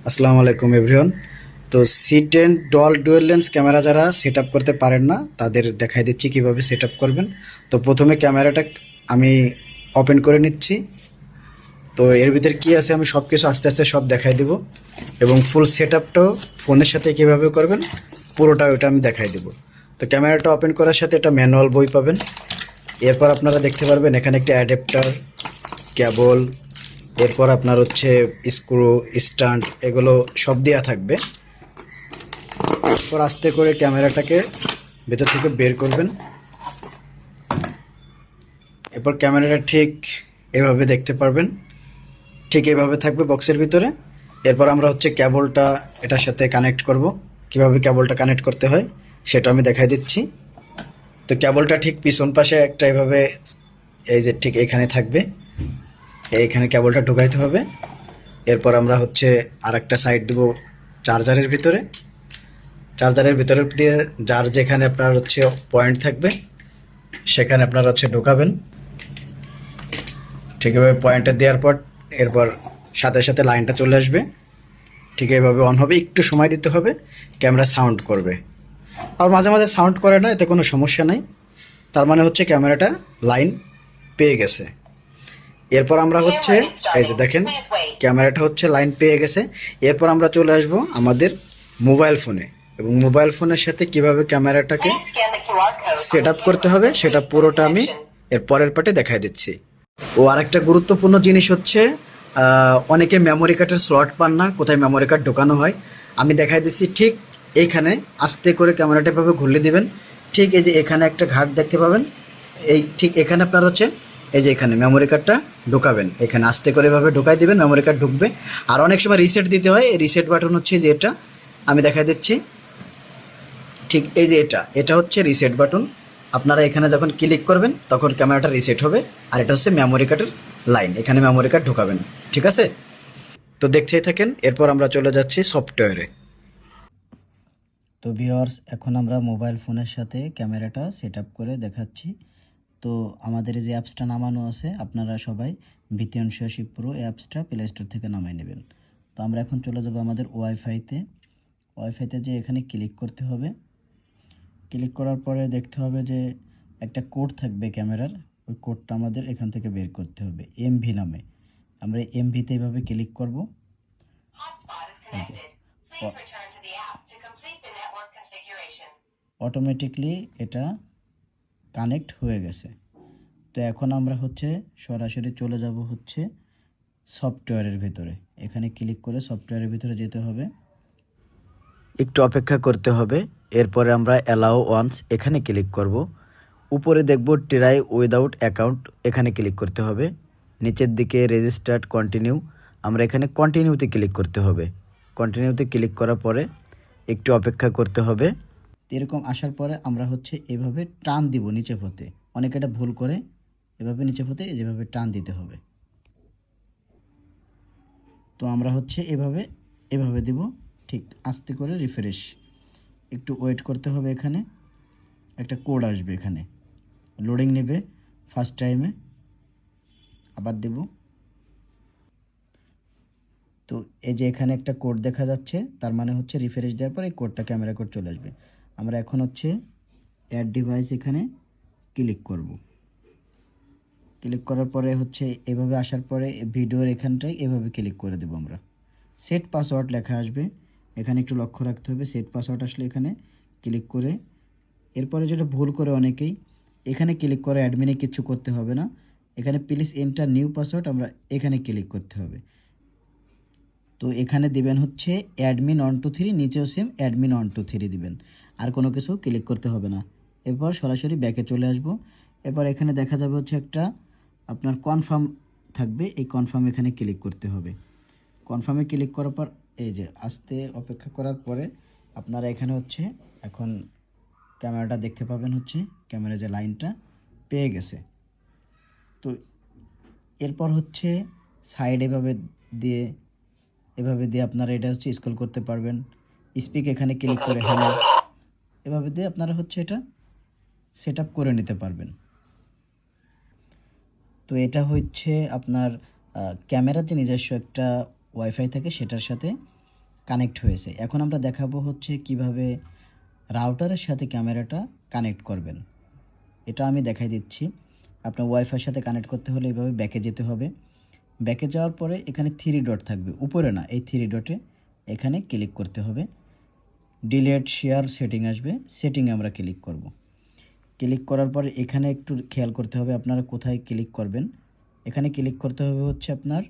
আসসালামু আলাইকুম এভরিওয়ান। তো C10 ডুয়াল লেন্স ক্যামেরা যারা সেট আপ করতে পারেন না তাদের দেখাই দিচ্ছি কিভাবে সেট আপ করবেন। তো প্রথমে ক্যামেরাটা আমি ওপেন করে নিচ্ছি। তো এর ভিতরে কি আছে আমি সব কিছু আস্তে আস্তে সব দেখাই দেব এবং ফুল সেট আপটাও ফোনের সাথে কীভাবে করবেন পুরোটা ওটা আমি দেখাই দেব। তো ক্যামেরাটা ওপেন করার সাথে একটা ম্যানুয়াল বই পাবেন। এরপর আপনারা দেখতে পারবেন এখানে একটা অ্যাডাপ্টার, কেবল, এরপর আপনার হচ্ছে স্ক্রু, স্ট্যান্ড, এগুলো সব দেওয়া থাকবে। এরপর আস্তে করে ক্যামেরাটাকে ভেতর থেকে বের করবেন। এরপর ক্যামেরাটা ঠিক এভাবে দেখতে পারবেন, ঠিক এভাবে থাকবে বক্সের ভিতরে। এরপর আমরা হচ্ছে কেবলটা এটার সাথে কানেক্ট করব। কিভাবে কেবলটা কানেক্ট করতে হয় সেটা আমি দেখাই দিচ্ছি। তো কেবলটা ঠিক পিছন পাশে একটা এভাবে, এই যে ঠিক এখানে থাকবে, এইখানে কেবলটা ঢুকাইতে হবে। এরপর আমরা হচ্ছে আর একটা সাইড দেবো চার্জারের ভিতরে। চার্জারের ভিতরে দিয়ে যার যেখানে আপনার হচ্ছে পয়েন্ট থাকবে সেখানে আপনারা হচ্ছে ঢোকাবেন। ঠিক এভাবে পয়েন্টে দেওয়ার পর এরপর সাথে সাথে লাইনটা চলে আসবে। ঠিক এইভাবে অন হবে, একটু সময় দিতে হবে, ক্যামেরা সাউন্ড করবে। আর মাঝে মাঝে সাউন্ড করে না, এতে কোনো সমস্যা নাই। তার মানে হচ্ছে ক্যামেরাটা লাইন পেয়ে গেছে। এরপর আমরা হচ্ছে এই যে দেখেন ক্যামেরাটা হচ্ছে লাইন পেয়ে গেছে। এরপর আমরা চলে আসব আমাদের মোবাইল ফোনে, এবং মোবাইল ফোনের সাথে কিভাবে ক্যামেরাটাকে সেট আপ করতে হবে সেটা পুরোটা আমি এর পরের পার্টে দেখাই দিচ্ছি। ও আরেকটা গুরুত্বপূর্ণ জিনিস হচ্ছে অনেকে মেমোরি কার্ডের স্লট পান না, কোথায় মেমোরি কার্ড ঢোকানো হয় আমি দেখাই দিচ্ছি। ঠিক এইখানে আস্তে করে ক্যামেরাটা এভাবে ঘুরলে দিবেন। ঠিক এই যে এখানে একটা ঘাট দেখতে পাবেন, এই ঠিক এখানে আপনার হচ্ছে এই যে এখানে মেমোরি কার্ডটা ঢোকাবেন। এখানে আস্তে করে এভাবে ঢোকাই দিবেন, মেমোরি কার্ড ঢুকবে। আর অনেক সময় রিসেট দিতে হয়, এই রিসেট বাটন হচ্ছে যে এটা আমি দেখাই দিচ্ছি। ঠিক এই যে এটা এটা হচ্ছে রিসেট বাটন। আপনারা এখানে যখন ক্লিক করবেন তখন ক্যামেরাটা রিসেট হবে। আর এটা হচ্ছে মেমোরি কার্ডের লাইন, এখানে মেমোরি কার্ড ঢোকাবেন। ঠিক আছে, তো দেখতেই থাকেন। এরপর আমরা চলে যাচ্ছি সফটওয়্যারে। তো ভিউয়ার্স, এখন আমরা মোবাইল ফোনের সাথে ক্যামেরাটা সেট আপ করে দেখাচ্ছি। তো আমাদের যে অ্যাপসটা নামানো আছে আপনারা সবাই ভিটিএন শিপ প্রো অ্যাপসটা প্লে স্টোর থেকে নামাই নেবেন। তো আমরা এখন চলে যাব আমাদের ওয়াইফাইতে। ওয়াইফাইতে যে এখানে ক্লিক করতে হবে। ক্লিক করার পরে দেখতে হবে যে একটা কোড থাকবে ক্যামেরার, ওই কোডটা আমাদের এখান থেকে বের করতে হবে এমভি নামে। আমরা এমভিতে এভাবে ক্লিক করব। অটোমেটিকলি এটা কানেক্ট হয়ে গেছে। তো এখন আমরা হচ্ছে সরাসরি চলে যাব হচ্ছে সফটওয়্যারের ভিতরে। এখানে ক্লিক করে সফটওয়্যারের ভিতরে যেতে হবে, একটু অপেক্ষা করতে হবে। এরপরে আমরা অ্যালাউ ওয়ান্স এখানে ক্লিক করব। উপরে দেখব ট্রাই উইদাউট অ্যাকাউন্ট, এখানে ক্লিক করতে হবে। নিচের দিকে রেজিস্টার্ড কন্টিনিউ, আমরা এখানে কন্টিনিউতে ক্লিক করতে হবে। কন্টিনিউতে ক্লিক করার পরে একটু অপেক্ষা করতে হবে। এরকম আসার পরে আমরা হচ্ছে এভাবে টান দিব নিচে পথে। অনেকে এটা ভুল করে, এভাবে নিচে পথে যেভাবে টান দিতে হবে। তো আমরা হচ্ছে এভাবে এভাবে দিব, ঠিক আস্তে করে রিফ্রেশ। একটু ওয়েট করতে হবে, এখানে একটা কোড আসবে, এখানে লোডিং নেবে ফার্স্ট টাইমে। আবার দেব। তো এই যে এখানে একটা কোড দেখা যাচ্ছে, তার মানে হচ্ছে রিফ্রেশ দেওয়ার পর এই কোডটা ক্যামেরা কোড চলে আসবে। আমরা এখন হচ্ছে অ্যাড ডিভাইস এখানে ক্লিক করব। ক্লিক করার পরে হচ্ছে এভাবে আসার পরে ভিডিওর এখানটায় এভাবে ক্লিক করে দেব আমরা। সেট পাসওয়ার্ড লেখা আসবে, এখানে একটু লক্ষ্য রাখতে হবে। সেট পাসওয়ার্ড আসলে এখানে ক্লিক করে, এরপরে যেটা ভুল করে অনেকেই, এখানে ক্লিক করে অ্যাডমিনে কিছু করতে হবে না, এখানে প্লিজ এন্টার নিউ পাসওয়ার্ড আমরা এখানে ক্লিক করতে হবে। তো এখানে দিবেন হচ্ছে অ্যাডমিন 123, নিচেও সেম অ্যাডমিন 123 দিবেন, আর কোনো কিছু ক্লিক করতে হবে না। এরপর সরাসরি ব্যাকে চলে আসব। এরপর এখানে দেখা যাবে হচ্ছে একটা আপনার কনফার্ম থাকবে, এই কনফার্ম এখানে ক্লিক করতে হবে। কনফার্মে ক্লিক করার পর এই যে আস্তে অপেক্ষা করার পরে আপনারা এখানে হচ্ছে এখন ক্যামেরাটা দেখতে পাবেন, হচ্ছে ক্যামেরা যে লাইনটা পেয়ে গেছে। তো এরপর হচ্ছে সাইড এভাবে দিয়ে আপনারা এটা হচ্ছে স্ক্রল করতে পারবেন। স্পিক এখানে ক্লিক করে হ্যালো এভাবে দিয়ে আপনারা হচ্ছে এটা সেট আপ করে নিতে পারবেন। তো এটা হচ্ছে আপনার ক্যামেরাতে নিজস্ব একটা ওয়াইফাই থাকে, সেটার সাথে কানেক্ট হয়েছে। এখন আমরা দেখাবো হচ্ছে কিভাবে রাউটারের সাথে ক্যামেরাটা কানেক্ট করবেন। এটা আমি দেখাই দিচ্ছি। আপনার ওয়াইফাইয়ের সাথে কানেক্ট করতে হলে এইভাবে ব্যাকে যেতে হবে। ব্যাকে যাওয়ার পরে এখানে 3 ডট থাকবে, উপরে না, এই 3 ডটে এখানে ক্লিক করতে হবে। ডিলেট শেয়ার সেটিং আসবে, সেটিংয়ে আমরা ক্লিক করব। ক্লিক করার পরে এখানে একটু খেয়াল করতে হবে আপনারা কোথায় ক্লিক করবেন। এখানে ক্লিক করতে হবে হচ্ছে আপনার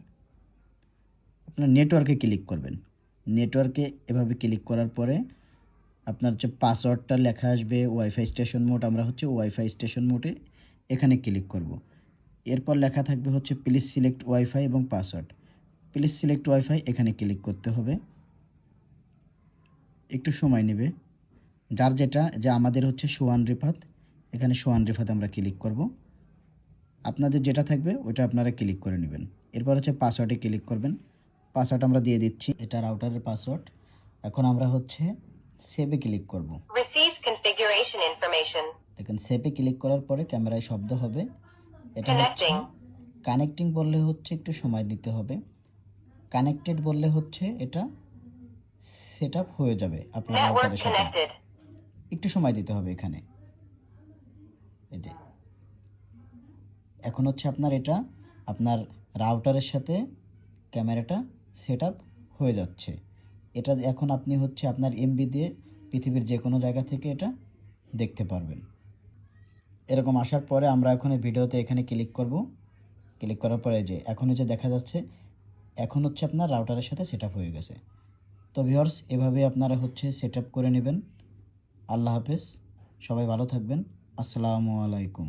নেটওয়ার্কে ক্লিক করবেন। নেটওয়ার্কে এভাবে ক্লিক করার পরে আপনার যে পাসওয়ার্ডটা লেখা আসবে ওয়াইফাই স্টেশন মোড, আমরা হচ্ছে ওয়াইফাই স্টেশন মোডে এখানে ক্লিক করব। এরপর লেখা থাকবে হচ্ছে প্লিজ সিলেক্ট ওয়াইফাই এবং পাসওয়ার্ড। প্লিজ সিলেক্ট ওয়াইফাই এখানে ক্লিক করতে হবে, একটু সময় নেবে। যার যেটা, যে আমাদের হচ্ছে সোয়ান রিফাত, এখানে সোয়ান রিফাত আমরা ক্লিক করব। আপনাদের যেটা থাকবে ওইটা আপনারা ক্লিক করে নেবেন। এরপর হচ্ছে পাসওয়ার্ডে ক্লিক করবেন। পাসওয়ার্ড আমরা দিয়ে দিচ্ছি, এটা রাউটারের পাসওয়ার্ড। এখন আমরা হচ্ছে সেভে ক্লিক করব। Receive configuration information. দেখেন সেভে ক্লিক করার পরে ক্যামেরায় শব্দ হবে। এটা হচ্ছে Connecting. কানেক্টিং বললে হচ্ছে একটু সময় নিতে হবে, কানেক্টেড বললে হচ্ছে এটা সেট আপ হয়ে যাবে আপনার Network রাউটারের সাথে। connected. একটু সময় দিতে হবে এখানে। এই যে এখন হচ্ছে আপনার এটা আপনার রাউটারের সাথে ক্যামেরাটা সেট আপ হয়ে যাচ্ছে। এটা এখন আপনি হচ্ছে আপনার এমবি দিয়ে পৃথিবীর যে কোনো জায়গা থেকে এটা দেখতে পারবেন। এরকম আসার পরে আমরা এখন এই ভিডিওতে এখানে ক্লিক করব। ক্লিক করার পরে যে এখন যে দেখা যাচ্ছে এখন হচ্ছে আপনার রাউটারের সাথে সেট আপ হয়ে গেছে। তো ভিউয়ার্স, এভাবে আপনারা হচ্ছে সেট আপ করে নেবেন। আল্লাহ হাফেজ, সবাই ভালো থাকবেন। আসসালামু আলাইকুম।